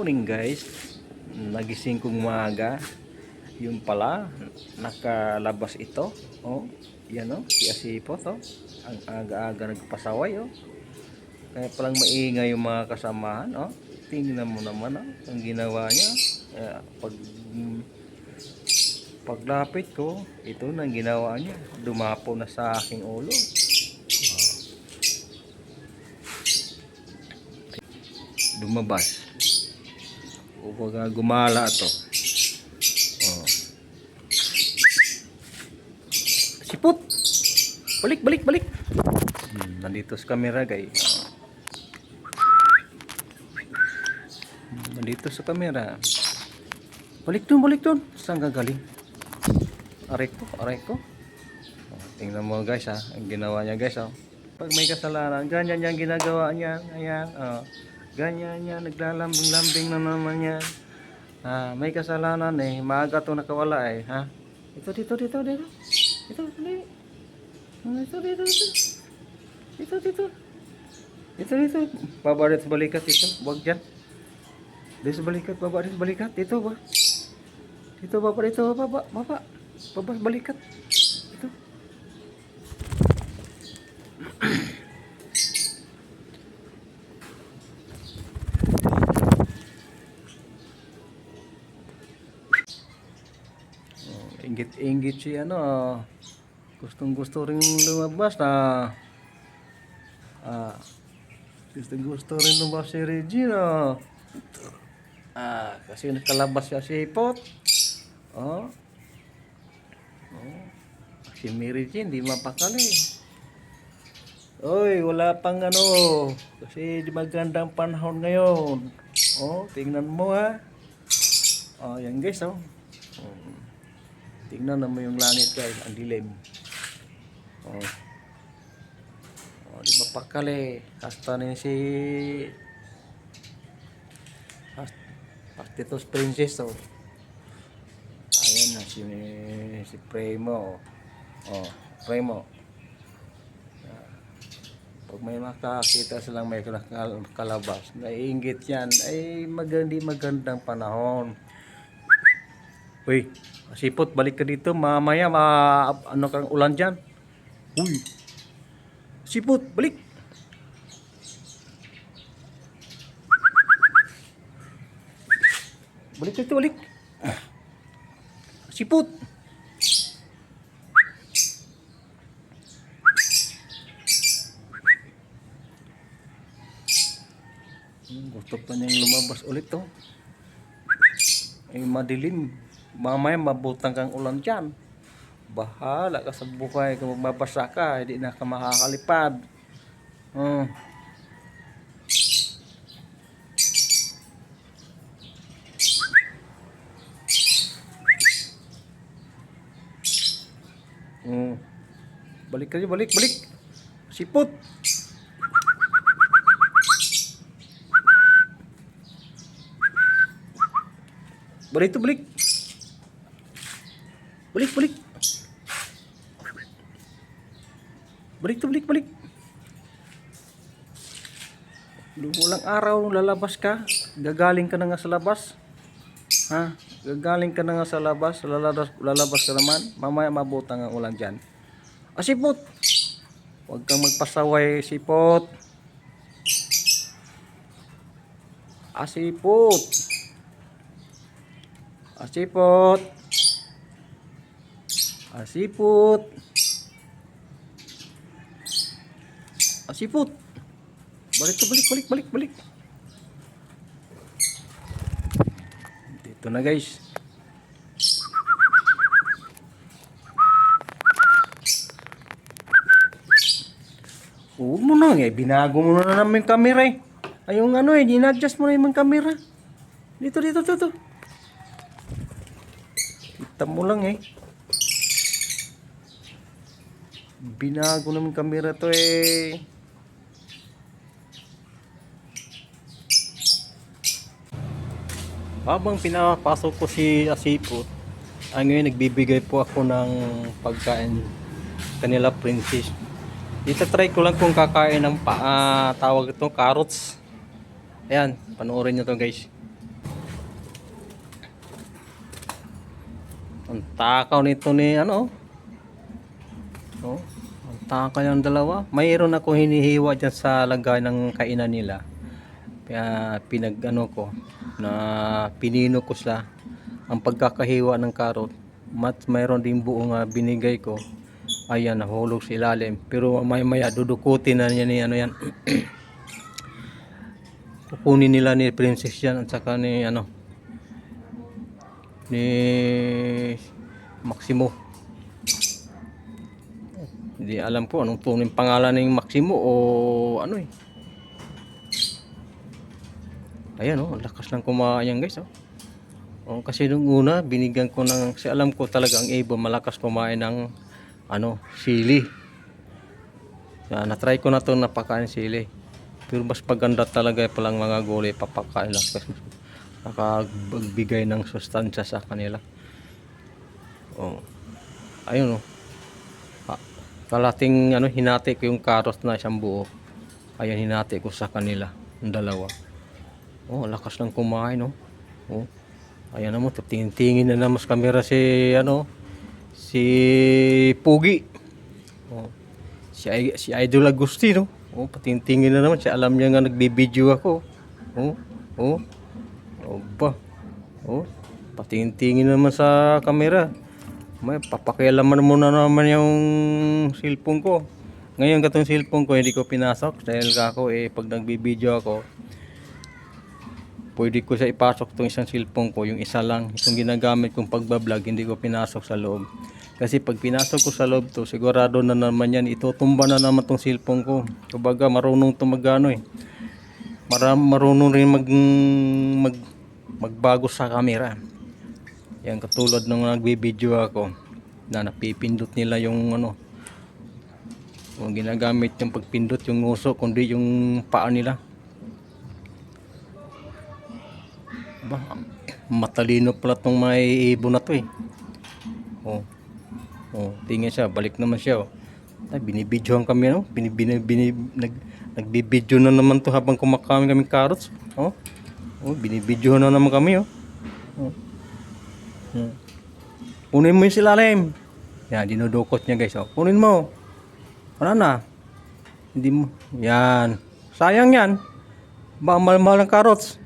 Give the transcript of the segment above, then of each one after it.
morning guys, nagising kong umaga. Yung pala nakalabas ito. Oh, yan oh, si Asipot oh. Ang aga-aga nagpasaway oh. Kaya palang maingay yung mga kasamahan oh. Tingnan mo naman oh, ang ginawa niya. Paglapit ko, ito na ang ginawa niya. Dumapo na sa aking ulo. Lumabas. Huwag gumala to. Oh. Sipot. Balik. Nandito sa camera guys. Nandito sa camera. Balik doon. Saan gagaling? Aray ko. Oh, tingnan mo guys ha, ang ginawa niya guys oh. Pag may kasalanan, ganyan yung ginagawa niya. Ayan, oh. Ganyan yan, naglalambing-lambing na naman yan. May kasalanan eh, maaga itong nakawala eh, ha? Dito. Baba dito sa balikat ito, wag dyan. Dito sa balikat, baba dito sa balikat, dito ba? Dito, baba dito, baba sa balikat. Ito. Inggit si ano, gustong-gusto rin lumabas na gustong-gusto rin lumabas si Regina. Kasi nakalabas siya si Pot. Si Mary Jane di mapakali. Oy, wala pang ano, kasi di magandang panahon ngayon. Tingnan mo ha. Yan guys tingnan mo yung langit guys, ang dilim. Di mapakali. Hasta na si Pastitos Princess ayan na si Premo. Premo. Pag may makakita silang may kalabas, naiinggit yan ay magandang panahon. Uy, Sipot, balik ka dito. Mamaya, ano kang ulan dyan. Uy, Sipot, balik. Balik dito, balik. Sipot. Gusto pa niyang lumabas ulit to. Madilim. Mamaya mabutang kang ulan dyan. Bahala ka sa buhay. Kung magbabasa ka, hindi na ka makakalipad. Balik ka balik. Sipot. Balik. Balik. Walang araw lalabas ka. Gagaling ka na nga sa labas. Gagaling ka na nga sa labas. Lalabas ka naman. Mamaya mabutang ang ulan dyan. Sipot. Huwag kang magpasaway, Sipot. Sipot. Balik. Dito na guys. Huwag mo na binago mo na namin yung camera eh. Yung ginadjust mo na yung camera. Dito. Kita mo lang binago namin camera to eh. Habang pinapasok ko si Asipot, ngayon nagbibigay po ako ng pagkain kanila princess. Dito try ko lang kung kakain ng tawag itong carrots. Ayan, panoorin nyo to guys. Ang takaw nito ni ano. Oh, ang takaw yung dalawa. Mayroon ako hinihiwa dyan sa lagay ng kainan nila. Kaya pinag ano ko na pinino ko sila ang pagkakahiwa ng karot. Mayroon din buong binigay ko. Ayan, nahulog sa ilalim. Pero maya dudukutin na niya ni ano yan. Kukunin nila ni Princess yan at saka ni ano ni Maximo. Hindi alam ko anong tunay pangalan ng Maximo o ano eh. Ayan oh, lakas ng kumain guys oh. Oh, kasi nung una binigyan ko ng kasi alam ko talaga ang ibon malakas kumain ng ano, sili. Na-try ko na to napakain sili. Pero mas paganda talaga palang mga gulay papakain lang kasi nakapagbigay ng sustansya sa kanila. Oh. Ayun oh. Kalating ano hinati ko yung carrot na isang buo. Ayan hinati ko sa kanila, yung dalawa. Oh, lakas ng kumain oh. Oh. Ayan na mo, tingin-tingin na naman sa camera si ano, si Pugi. Oh. Si Idol Agustino. Oh, patingin-tingin na naman siya. Alam niya nga nagbibideo ako. Oh. Oh. Oh ba. Oh. Patingin-tingin naman sa camera. May papakialaman mo na naman yung cellphone ko. Ngayon katong cellphone ko hindi ko pinasok dahil ako pag nagbibideo ako pwede ko siya ipasok tong isang cellphone ko, yung isa lang itong ginagamit kong pagbablog hindi ko pinasok sa loob. Kasi pag pinasok ko sa loob to sigurado na naman yan itutumba na naman tong cellphone ko. Kumbaga marunong to magano marunong rin magbago sa camera. Yan katulad ng nagbibideo ako na napipindot nila yung ano yung ginagamit yung pagpindot yung nguso kundi yung paa nila. Ba, matalino pala tong may ibon na to eh. Oh. Oh, tingnan siya, balik naman siya oh. Ay, binibidyohan kami no. Nagbibidyo na naman to habang kumakain kami carrots. Oh. Oh, binibidyohan na naman kami oh. Oh. Kunin mo yung silalim. Yan, dinudukot niya guys. Oh. Kunin mo. Wala na. Hindi mo. Yan. Sayang yan. Ba, mahal-mahal ng carrots.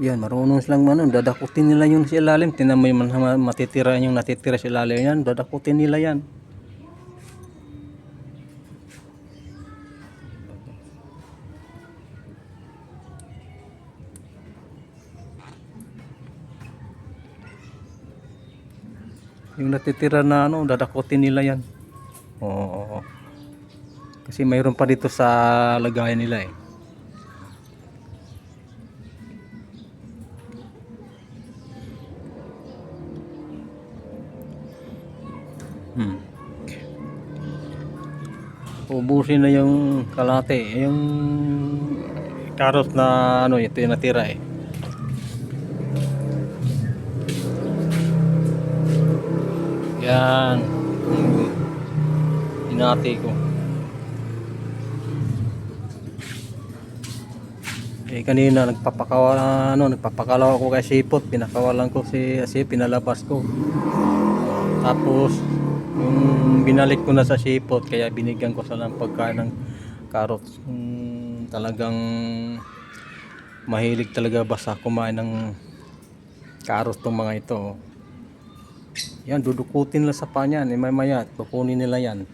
Yan, marunong silang dadakutin nila yung silalim. Tingnan mo yung matitira yung natitira sa ilalim yan. Dadakutin nila yan. Yung natitira na dadakutin nila yan. Oo. Kasi mayroon pa dito sa lagayan nila eh. Ubusin na yung kalate, yung carrot na ito yung natira eh. Yan. Hinati ko. Kanina nagpapakalaw ako kay Sipot, pinakawalan ko si pinalabas ko. Tapos yung binalik ko na sa Sipot kaya binigyan ko sa ng pagkain ng carrots. Talagang mahilig talaga basta kumain ng carrots tong mga ito. Yan, dudukutin lang sa panya ni maya kukunin nila yan.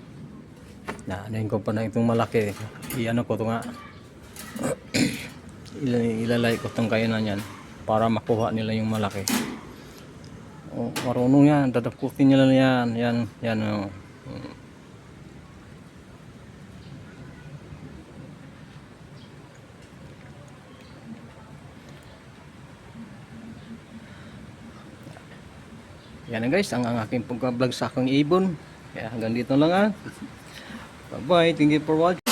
Anayin ko pa na itong malaki. Iyan ko ito nga. Ilalay ko itong kainan yan para makuha nila yung malaki. Oh, marunong yan, dadakutin nila yan. Yan oh. Yan na guys, ang aking pagka-vlog sa aking ibon. Kaya hanggang dito lang Bye bye, thank you for watching.